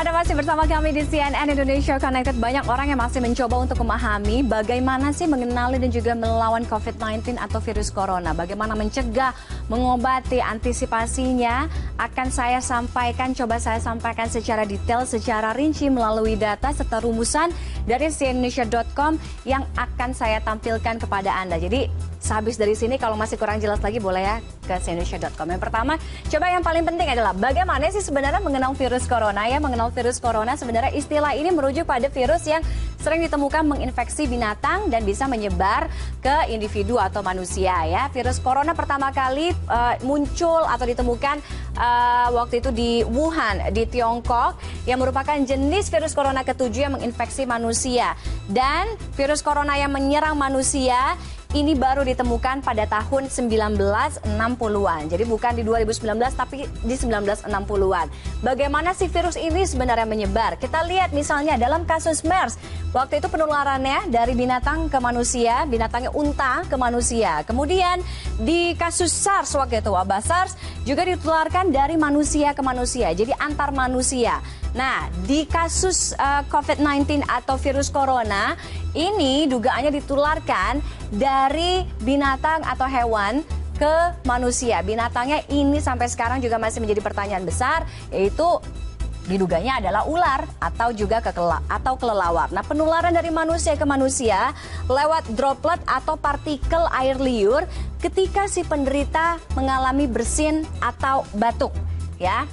Anda masih bersama kami di CNN Indonesia Connected. Banyak orang yang masih mencoba untuk memahami bagaimana sih mengenali dan juga melawan COVID-19 atau virus corona. Bagaimana mencegah, mengobati, antisipasinya akan saya sampaikan, coba saya sampaikan secara detail, secara rinci melalui data serta rumusan dari cnnindonesia.com yang akan saya tampilkan kepada Anda. Jadi sehabis dari sini kalau masih kurang jelas lagi boleh ya ke cnnindonesia.com. Yang pertama, coba yang paling penting adalah bagaimana sih sebenarnya mengenal virus corona ya. Mengenal virus corona sebenarnya istilah ini merujuk pada virus yang sering ditemukan menginfeksi binatang dan bisa menyebar ke individu atau manusia ya. Virus corona pertama kali muncul atau ditemukan waktu itu di Wuhan di Tiongkok yang merupakan jenis virus corona ketujuh yang menginfeksi manusia. Dan virus corona yang menyerang manusia ini baru ditemukan pada tahun 1960-an. Jadi bukan di 2019 tapi di 1960-an. Bagaimana sih virus ini sebenarnya menyebar? Kita lihat misalnya dalam kasus MERS. Waktu itu penularannya dari binatang ke manusia, binatangnya unta ke manusia. Kemudian di kasus SARS waktu itu, wabah SARS juga ditularkan dari manusia ke manusia. Jadi antar manusia. Nah, di kasus COVID-19 atau virus corona, ini dugaannya ditularkan dari binatang atau hewan ke manusia. Binatangnya ini sampai sekarang juga masih menjadi pertanyaan besar, yaitu diduganya adalah ular atau juga kelelawar. Nah, penularan dari manusia ke manusia lewat droplet atau partikel air liur ketika si penderita mengalami bersin atau batuk, ya.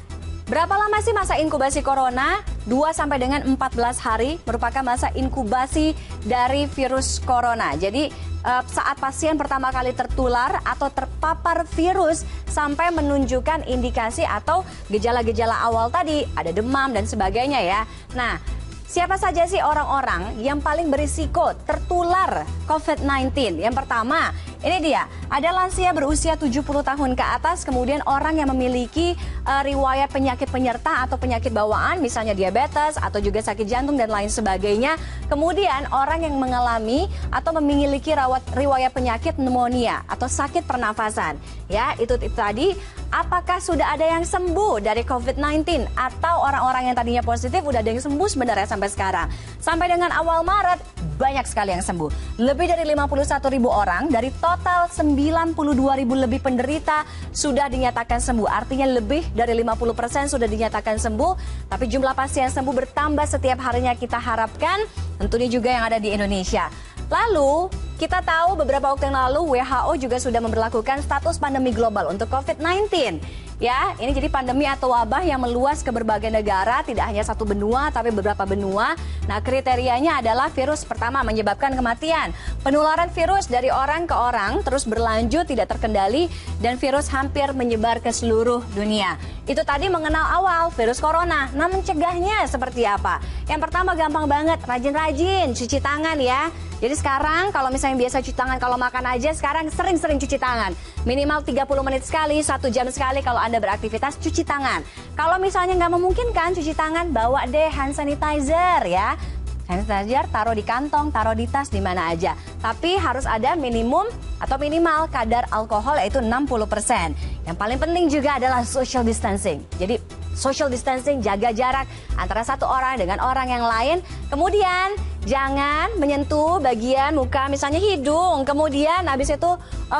Berapa lama sih masa inkubasi corona? 2 sampai dengan 14 hari merupakan masa inkubasi dari virus corona. Jadi saat pasien pertama kali tertular atau terpapar virus sampai menunjukkan indikasi atau gejala-gejala awal tadi, ada demam dan sebagainya ya. Nah, siapa saja sih orang-orang yang paling berisiko tertular COVID-19? Yang pertama, ini dia, ada lansia berusia 70 tahun ke atas, kemudian orang yang memiliki riwayat penyakit penyerta atau penyakit bawaan, misalnya diabetes atau juga sakit jantung dan lain sebagainya. Kemudian orang yang mengalami atau memiliki riwayat penyakit pneumonia atau sakit pernafasan. Ya, itu tadi. Apakah sudah ada yang sembuh dari COVID-19 atau orang-orang yang tadinya positif udah ada yang sembuh sebenarnya sampai sekarang? Sampai dengan awal Maret, banyak sekali yang sembuh. Lebih dari 51.000 orang dari total 92.000 lebih penderita sudah dinyatakan sembuh. Artinya lebih dari 50% sudah dinyatakan sembuh. Tapi jumlah pasien sembuh bertambah setiap harinya, kita harapkan tentunya juga yang ada di Indonesia. Lalu, kita tahu beberapa waktu yang lalu WHO juga sudah memberlakukan status pandemi global untuk COVID-19. Ya, ini jadi pandemi atau wabah yang meluas ke berbagai negara, tidak hanya satu benua tapi beberapa benua. Nah, kriterianya adalah virus pertama menyebabkan kematian. Penularan virus dari orang ke orang terus berlanjut tidak terkendali dan virus hampir menyebar ke seluruh dunia. Itu tadi mengenal awal virus corona. Nah, mencegahnya seperti apa? Yang pertama gampang banget, rajin-rajin cuci tangan ya. Jadi sekarang kalau misalnya biasa cuci tangan kalau makan aja, sekarang sering-sering cuci tangan. Minimal 30 menit sekali, 1 jam sekali kalau Anda beraktivitas cuci tangan. Kalau misalnya nggak memungkinkan cuci tangan, bawa deh hand sanitizer ya. Hand sanitizer taruh di kantong, taruh di tas, di mana aja. Tapi harus ada minimum atau minimal kadar alkohol yaitu 60%. Yang paling penting juga adalah social distancing. Jadi social distancing, jaga jarak antara satu orang dengan orang yang lain. Kemudian jangan menyentuh bagian muka, misalnya hidung. Kemudian habis itu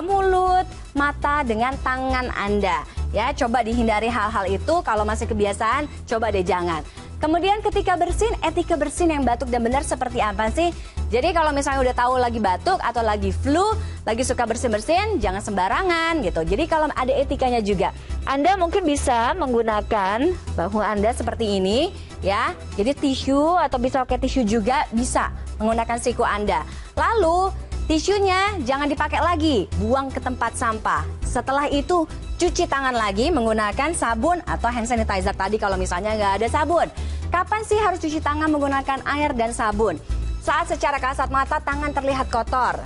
mulut, mata dengan tangan Anda. Ya, coba dihindari hal-hal itu. Kalau masih kebiasaan, coba deh jangan. Kemudian ketika bersin, etika bersin yang batuk dan benar seperti apa sih? Jadi kalau misalnya udah tahu lagi batuk atau lagi flu, lagi suka bersin-bersin, jangan sembarangan gitu. Jadi kalau ada etikanya juga. Anda mungkin bisa menggunakan bahu Anda seperti ini ya. Jadi tisu atau bisa pakai tisu juga bisa menggunakan siku Anda. Lalu tisunya jangan dipakai lagi, buang ke tempat sampah. Setelah itu cuci tangan lagi menggunakan sabun atau hand sanitizer tadi kalau misalnya nggak ada sabun. Kapan sih harus cuci tangan menggunakan air dan sabun? Saat secara kasat mata tangan terlihat kotor,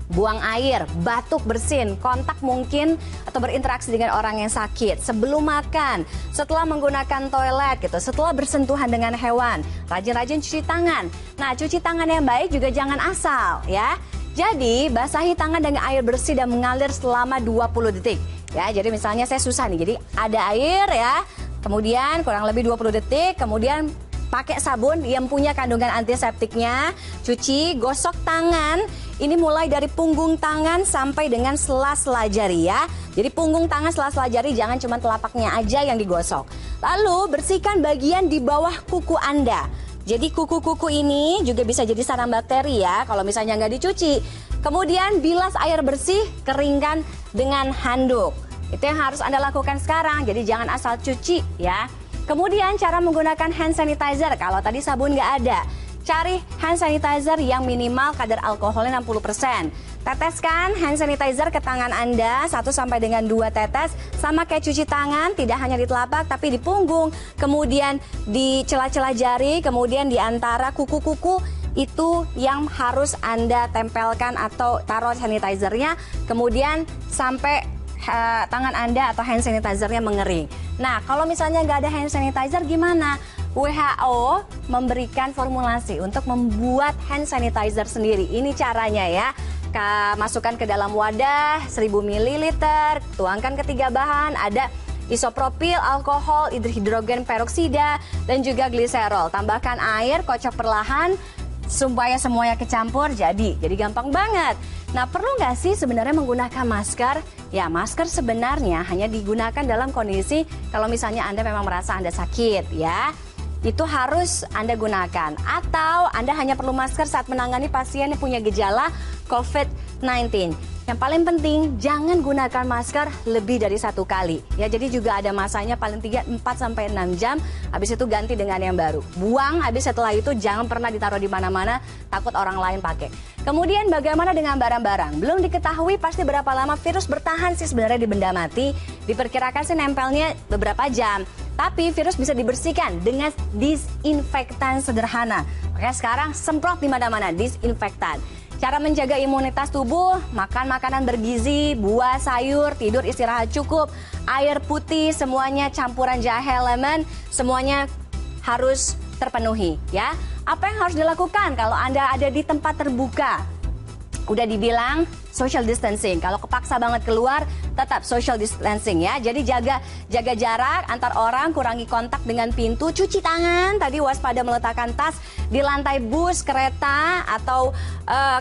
buang air, batuk, bersin, kontak mungkin atau berinteraksi dengan orang yang sakit, sebelum makan, setelah menggunakan toilet gitu, setelah bersentuhan dengan hewan, rajin-rajin cuci tangan. Nah, cuci tangan yang baik juga jangan asal ya. Jadi, basahi tangan dengan air bersih dan mengalir selama 20 detik. Ya, jadi misalnya saya susah nih, jadi ada air ya, kemudian kurang lebih 20 detik, kemudian pakai sabun yang punya kandungan antiseptiknya, cuci, gosok tangan. Ini mulai dari punggung tangan sampai dengan sela-sela jari ya. Jadi punggung tangan, sela-sela jari, jangan cuma telapaknya aja yang digosok. Lalu bersihkan bagian di bawah kuku Anda. Jadi kuku-kuku ini juga bisa jadi sarang bakteri ya kalau misalnya nggak dicuci. Kemudian bilas air bersih, keringkan dengan handuk. Itu yang harus Anda lakukan sekarang, jadi jangan asal cuci ya. Kemudian cara menggunakan hand sanitizer, kalau tadi sabun nggak ada, cari hand sanitizer yang minimal kadar alkoholnya 60%. Teteskan hand sanitizer ke tangan Anda 1 sampai dengan 2 tetes, sama kayak cuci tangan, tidak hanya di telapak tapi di punggung, kemudian di celah-celah jari, kemudian di antara kuku-kuku, itu yang harus Anda tempelkan atau taruh sanitizernya, kemudian sampai tangan Anda atau hand sanitizer-nya mengering. Nah, kalau misalnya nggak ada hand sanitizer gimana? WHO memberikan formulasi untuk membuat hand sanitizer sendiri. Ini caranya ya. Masukkan ke dalam wadah 1000 ml, tuangkan ketiga bahan, ada isopropil, alkohol, hidrogen peroksida, dan juga gliserol. Tambahkan air, kocok perlahan, supaya semuanya kecampur jadi gampang banget. Nah, perlu nggak sih sebenarnya menggunakan masker? Ya, masker sebenarnya hanya digunakan dalam kondisi kalau misalnya Anda memang merasa Anda sakit ya. Itu harus Anda gunakan. Atau Anda hanya perlu masker saat menangani pasien yang punya gejala COVID-19. Yang paling penting, jangan gunakan masker lebih dari 1 kali. Ya, jadi juga ada masanya paling 4-6 jam, habis itu ganti dengan yang baru. Buang, habis setelah itu jangan pernah ditaruh di mana-mana, takut orang lain pakai. Kemudian bagaimana dengan barang-barang? Belum diketahui pasti berapa lama virus bertahan sih sebenarnya di benda mati. Diperkirakan sih nempelnya beberapa jam. Tapi virus bisa dibersihkan dengan disinfektan sederhana. Makanya sekarang semprot di mana-mana disinfektan. Cara menjaga imunitas tubuh, makan makanan bergizi, buah, sayur, tidur istirahat cukup, air putih, semuanya campuran jahe, lemon, semuanya harus terpenuhi ya. Apa yang harus dilakukan kalau Anda ada di tempat terbuka? Udah dibilang social distancing. Kalau kepaksa banget keluar, tetap social distancing ya. Jadi jaga jarak antar orang, kurangi kontak dengan pintu, cuci tangan, tadi waspada meletakkan tas di lantai bus, kereta, atau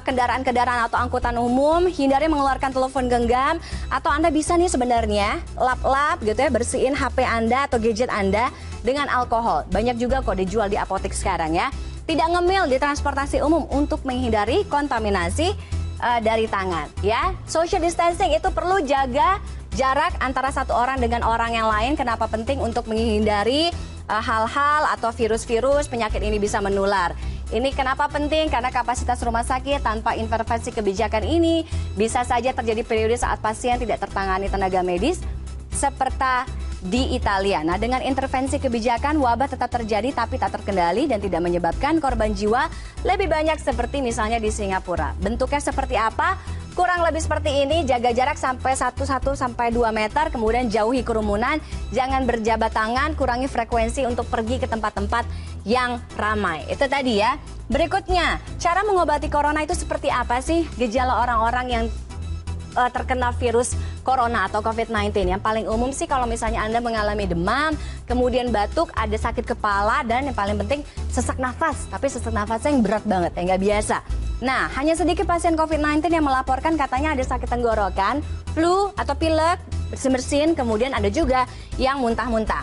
kendaraan-kendaraan atau angkutan umum, hindari mengeluarkan telepon genggam, atau Anda bisa nih sebenarnya lap-lap gitu ya, bersihin HP Anda atau gadget Anda dengan alkohol. Banyak juga kok dijual di apotek sekarang ya. Tidak ngemil di transportasi umum untuk menghindari kontaminasi dari tangan ya. Social distancing itu perlu jaga jarak antara satu orang dengan orang yang lain. Kenapa penting? Untuk menghindari hal-hal atau virus-virus penyakit ini bisa menular. Ini kenapa penting? Karena kapasitas rumah sakit tanpa intervensi kebijakan ini bisa saja terjadi periode saat pasien tidak tertangani tenaga medis seperti di Italia. Nah, dengan intervensi kebijakan, wabah tetap terjadi tapi tak terkendali dan tidak menyebabkan korban jiwa lebih banyak seperti misalnya di Singapura. Bentuknya seperti apa? Kurang lebih seperti ini, jaga jarak sampai 1-2 meter, kemudian jauhi kerumunan, jangan berjabat tangan, kurangi frekuensi untuk pergi ke tempat-tempat yang ramai. Itu tadi ya. Berikutnya, cara mengobati corona itu seperti apa sih? Gejala orang-orang yang terkena virus corona atau COVID-19. Yang paling umum sih kalau misalnya Anda mengalami demam, kemudian batuk, ada sakit kepala, dan yang paling penting sesak nafas. Tapi sesak nafasnya yang berat banget, yang nggak biasa. Nah, hanya sedikit pasien COVID-19 yang melaporkan katanya ada sakit tenggorokan, flu atau pilek, bersin-bersin, kemudian ada juga yang muntah-muntah.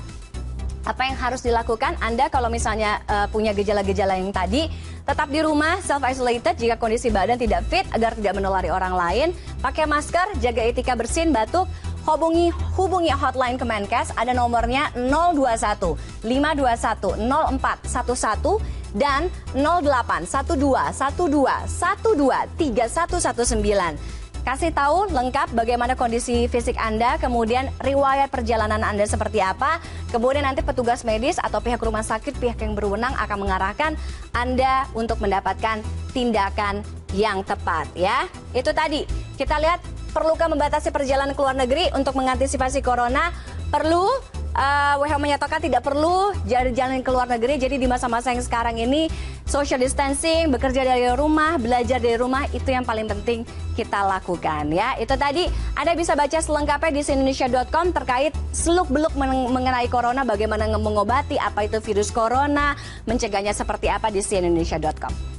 Apa yang harus dilakukan Anda kalau misalnya punya gejala-gejala yang tadi? Tetap di rumah, self-isolated jika kondisi badan tidak fit agar tidak menulari orang lain. Pakai masker, jaga etika bersin, batuk. Hubungi hotline Kemenkes, ada nomornya 021 521 0411 dan 08 12 12 12 3119. Kasih tahu lengkap bagaimana kondisi fisik Anda, kemudian riwayat perjalanan Anda seperti apa, kemudian nanti petugas medis atau pihak rumah sakit, pihak yang berwenang akan mengarahkan Anda untuk mendapatkan tindakan yang tepat ya. Itu tadi, kita lihat perlukah membatasi perjalanan ke luar negeri untuk mengantisipasi corona? Perlu, WHO menyatakan tidak perlu jalan ke luar negeri. Jadi di masa-masa yang sekarang ini social distancing, bekerja dari rumah, belajar dari rumah itu yang paling penting kita lakukan ya. Itu tadi Anda bisa baca selengkapnya di cnnindonesia.com terkait seluk-beluk mengenai corona, bagaimana mengobati, apa itu virus corona, mencegahnya seperti apa di cnnindonesia.com.